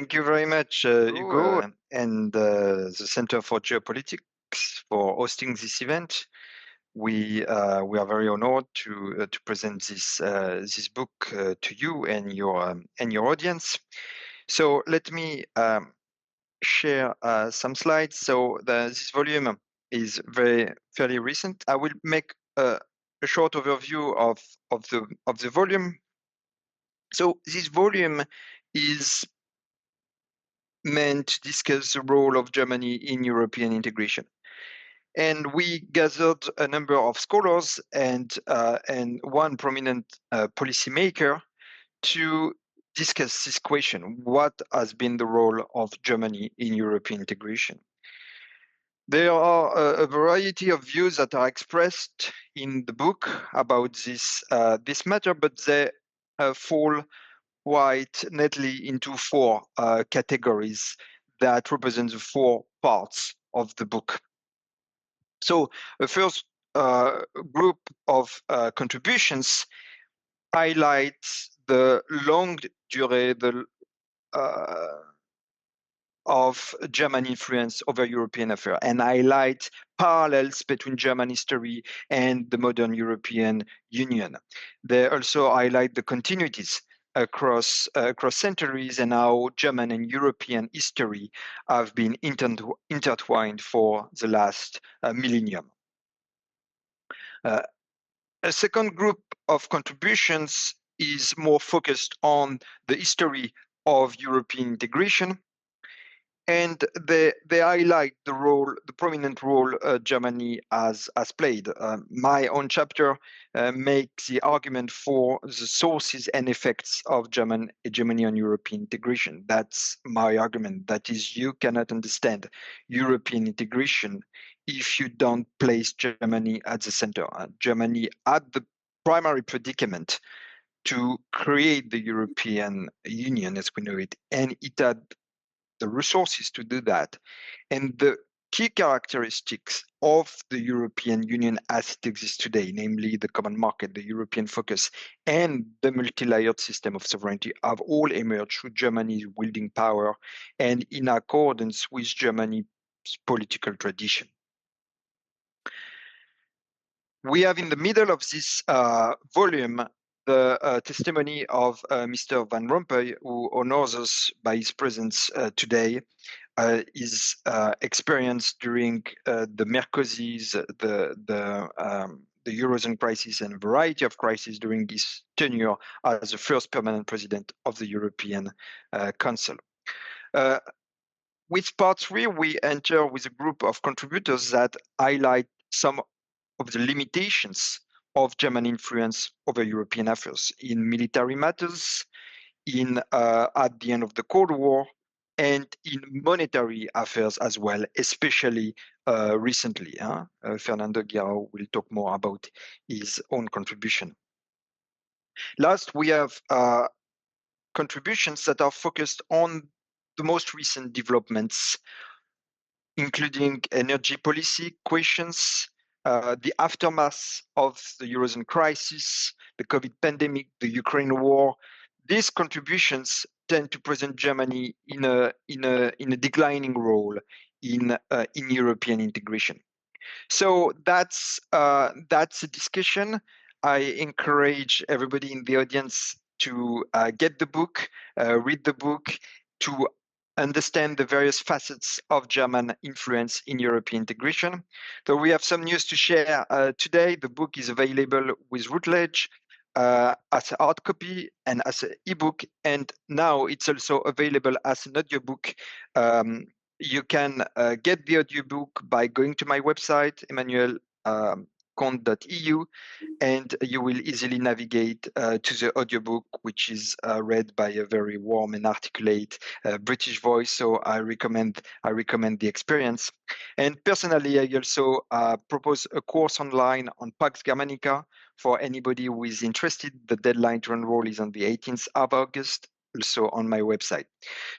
Thank you very much, Hugo, and the Center for Geopolitics for hosting this event. We are very honored to present this book to you and your audience. So let me share some slides. So this volume is fairly recent. I will make a short overview of the volume. So this volume is meant to discuss the role of Germany in European integration. And we gathered a number of scholars and one prominent policymaker to discuss this question: what has been the role of Germany in European integration? There are a variety of views that are expressed in the book about this matter, but they fall quite neatly into four categories that represent the four parts of the book. So the first group of contributions highlights the longue durée of German influence over European affairs and highlight parallels between German history and the modern European Union. They also highlight the continuities across centuries and how German and European history have been intertwined for the last millennium. A second group of contributions is more focused on the history of European integration, and they highlight the prominent role Germany has played. My own chapter makes the argument for the sources and effects of German hegemony on European integration. That's my argument. That is, you cannot understand European integration if you don't place Germany at the center. Germany had the primary predicament to create the European Union as we know it, and it had the resources to do that. And the key characteristics of the European Union as it exists today, namely the common market, the European focus, and the multi-layered system of sovereignty, have all emerged through Germany's wielding power and in accordance with Germany's political tradition. We have in the middle of this volume the testimony of Mr. Van Rompuy, who honors us by his presence today. His experience during the Mercosi's, the Eurozone crisis, and a variety of crises during his tenure as the first permanent president of the European Council. With part 3, we enter with a group of contributors that highlight some of the limitations of German influence over European affairs in military matters, at the end of the Cold War, and in monetary affairs as well, especially recently. Fernando Guerrero will talk more about his own contribution. Last, we have contributions that are focused on the most recent developments, including energy policy questions, the aftermath of the Eurozone crisis, the COVID pandemic, the Ukraine war. These contributions tend to present Germany in a declining role in European integration. So that's a discussion. I encourage everybody in the audience to get the book, read the book, to understand the various facets of German influence in European integration. So we have some news to share today. The book is available with Routledge as a hard copy and as an ebook, and now it's also available as an audiobook. You can get the audiobook by going to my website, Emmanuel Comte.eu, and you will easily navigate to the audiobook, which is read by a very warm and articulate British voice. So I recommend the experience. And personally, I also propose a course online on Pax Germanica for anybody who is interested. The deadline to enroll is on the 18th of August, also on my website.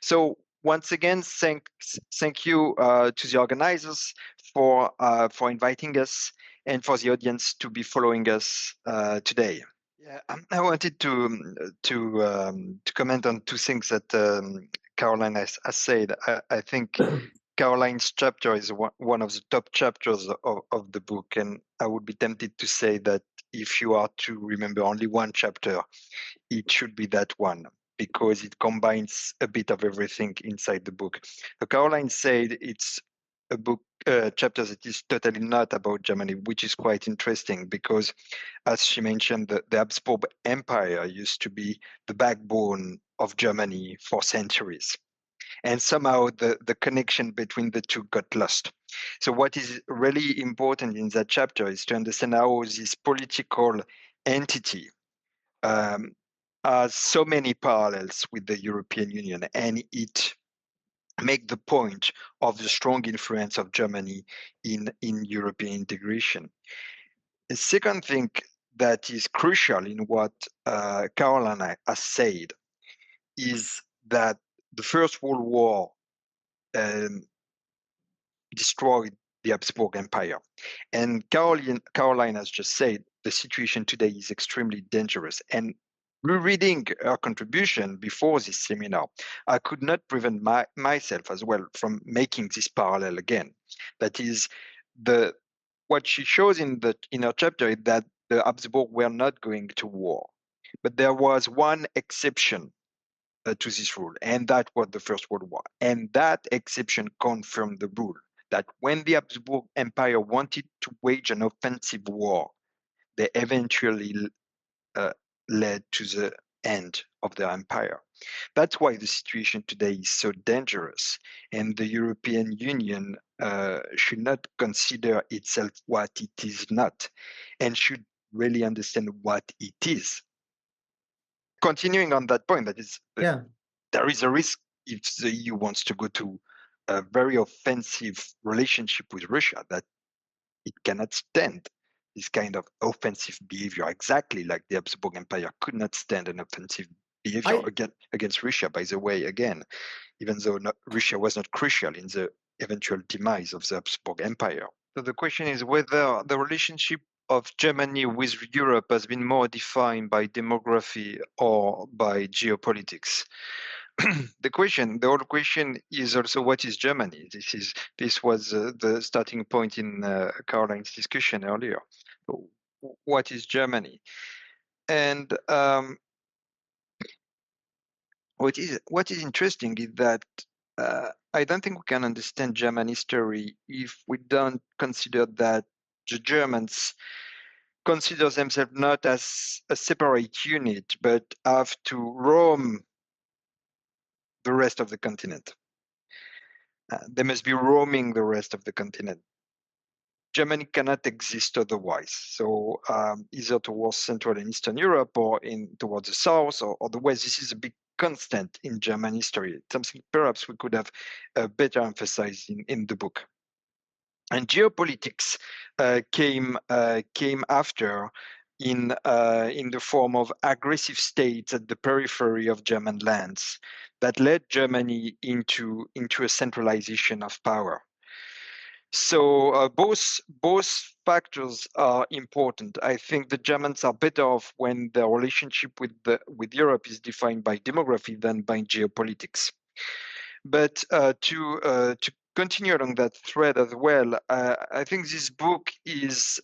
So once again, thank you to the organizers for inviting us, and for the audience to be following us today. Yeah, I wanted to comment on two things that Caroline has said. I think Caroline's chapter is one of the top chapters of the book, and I would be tempted to say that if you are to remember only one chapter, it should be that one, because it combines a bit of everything inside the book. So Caroline said it's a book chapter that is totally not about Germany, which is quite interesting because, as she mentioned, the Habsburg Empire used to be the backbone of Germany for centuries. And somehow the connection between the two got lost. So what is really important in that chapter is to understand how this political entity has so many parallels with the European Union, and it make the point of the strong influence of Germany in European integration. The second thing that is crucial in what Caroline has said is that the First World War destroyed the Habsburg Empire. And Caroline has just said the situation today is extremely dangerous. And rereading her contribution before this seminar, I could not prevent myself as well from making this parallel again. That is, what she shows in her chapter is that the Habsburg were not going to war. But there was one exception to this rule, and that was the First World War. And that exception confirmed the rule that when the Habsburg Empire wanted to wage an offensive war, they eventually led to the end of their empire. That's why the situation today is so dangerous, and the European Union should not consider itself what it is not, and should really understand what it is. Continuing on that point, that is, there is a risk if the EU wants to go to a very offensive relationship with Russia, that it cannot stand this kind of offensive behavior, exactly like the Habsburg Empire could not stand an offensive behavior against Russia, by the way, again, even though Russia was not crucial in the eventual demise of the Habsburg Empire. So the question is whether the relationship of Germany with Europe has been more defined by demography or by geopolitics. The whole question is also, what is Germany? This was the starting point in Caroline's discussion earlier. So what is Germany? And what is interesting is that I don't think we can understand German history if we don't consider that the Germans consider themselves not as a separate unit, but have to roam the rest of the continent. They must be roaming the rest of the continent. Germany cannot exist otherwise. So either towards Central and Eastern Europe or towards the South or the West, this is a big constant in German history, something perhaps we could have better emphasized in the book. And geopolitics came after in the form of aggressive states at the periphery of German lands that led Germany into a centralization of power. So both factors are important. I think the Germans are better off when their relationship with Europe is defined by demography than by geopolitics. But to continue along that thread as well, I think this book is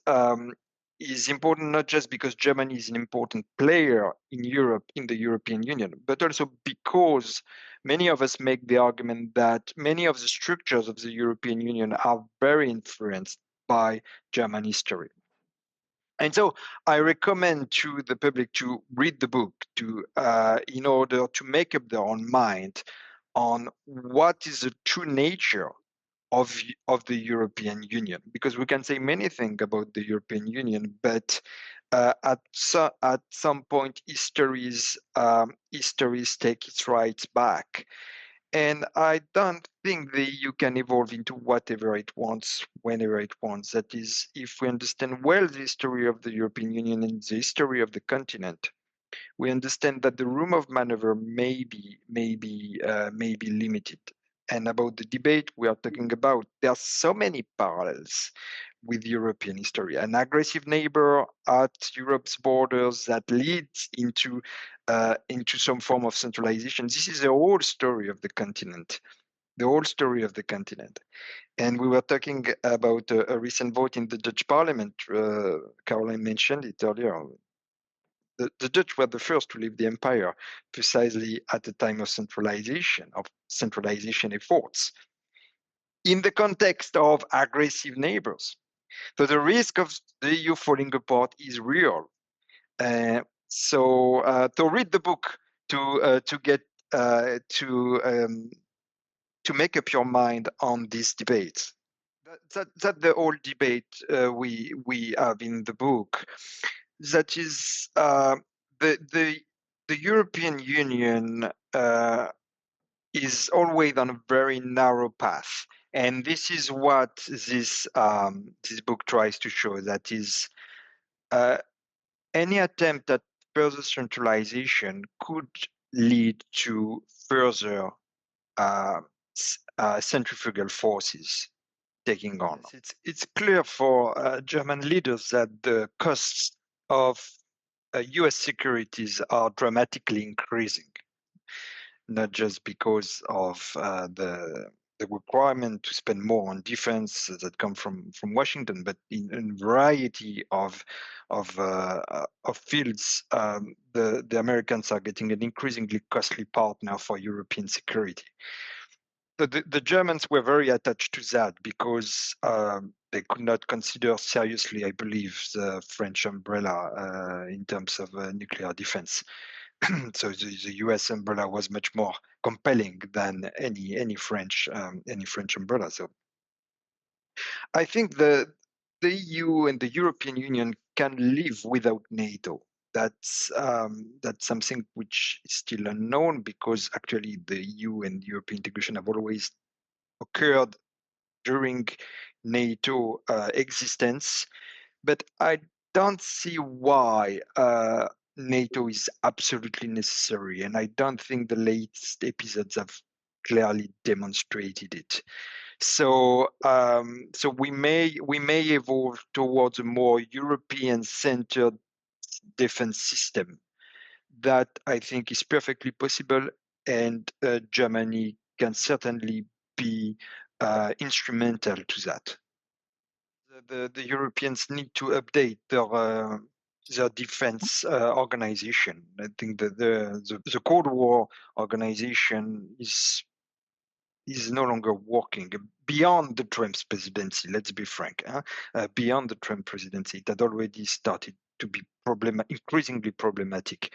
important not just because Germany is an important player in Europe, in the European Union, but also because many of us make the argument that many of the structures of the European Union are very influenced by German history. And so I recommend to the public to read the book in order to make up their own mind on what is the true nature of the European Union, because we can say many things about the European Union, but at some point histories take its rights back, and I don't think the EU can evolve into whatever it wants, whenever it wants. That is, if we understand well the history of the European Union and the history of the continent, we understand that the room of maneuver may be limited. And about the debate we are talking about, there are so many parallels with European history. An aggressive neighbor at Europe's borders that leads into into some form of centralization. This is the whole story of the continent. The whole story of the continent. And we were talking about a recent vote in the Dutch parliament. Caroline mentioned it earlier. The Dutch were the first to leave the empire precisely at the time of centralization efforts in the context of aggressive neighbors. So the risk of the EU falling apart is real. So to read the book, to get to make up your mind on these debates. That the whole debate we have in the book. That is the European Union is always on a very narrow path, and this is what this book tries to show. That is, any attempt at further centralization could lead to further centrifugal forces taking on. It's clear for German leaders that the costs of US securities are dramatically increasing, not just because of the requirement to spend more on defense that come from Washington, but in a variety of fields, the Americans are getting an increasingly costly partner for European security. The Germans were very attached to that because they could not consider seriously, I believe, the French umbrella in terms of nuclear defense. So the US umbrella was much more compelling than any French umbrella. So I think the EU and the European Union can live without NATO. That's something which is still unknown, because actually the EU and European integration have always occurred during NATO existence, but I don't see why NATO is absolutely necessary, and I don't think the latest episodes have clearly demonstrated it. So we may evolve towards a more European-centered defense system. That I think is perfectly possible, and Germany can certainly be instrumental to that. The Europeans need to update their defense organization. I think that the Cold War organization is no longer working beyond the Trump's presidency. Let's be frank. Beyond the Trump presidency, it had already started to be increasingly problematic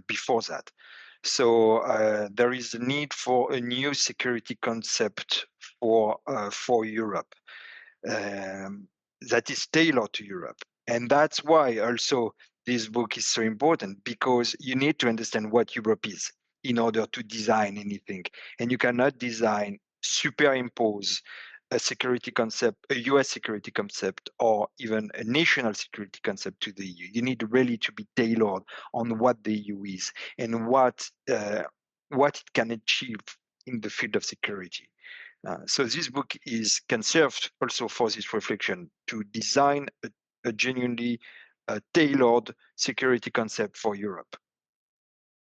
before that. So there is a need for a new security concept for Europe that is tailored to Europe. And that's why also this book is so important, because you need to understand what Europe is in order to design anything. And you cannot superimpose a security concept, a US security concept, or even a national security concept to the EU. You need really to be tailored on what the EU is and what it can achieve in the field of security. So this book can serve also for this reflection, to design a genuinely tailored security concept for Europe.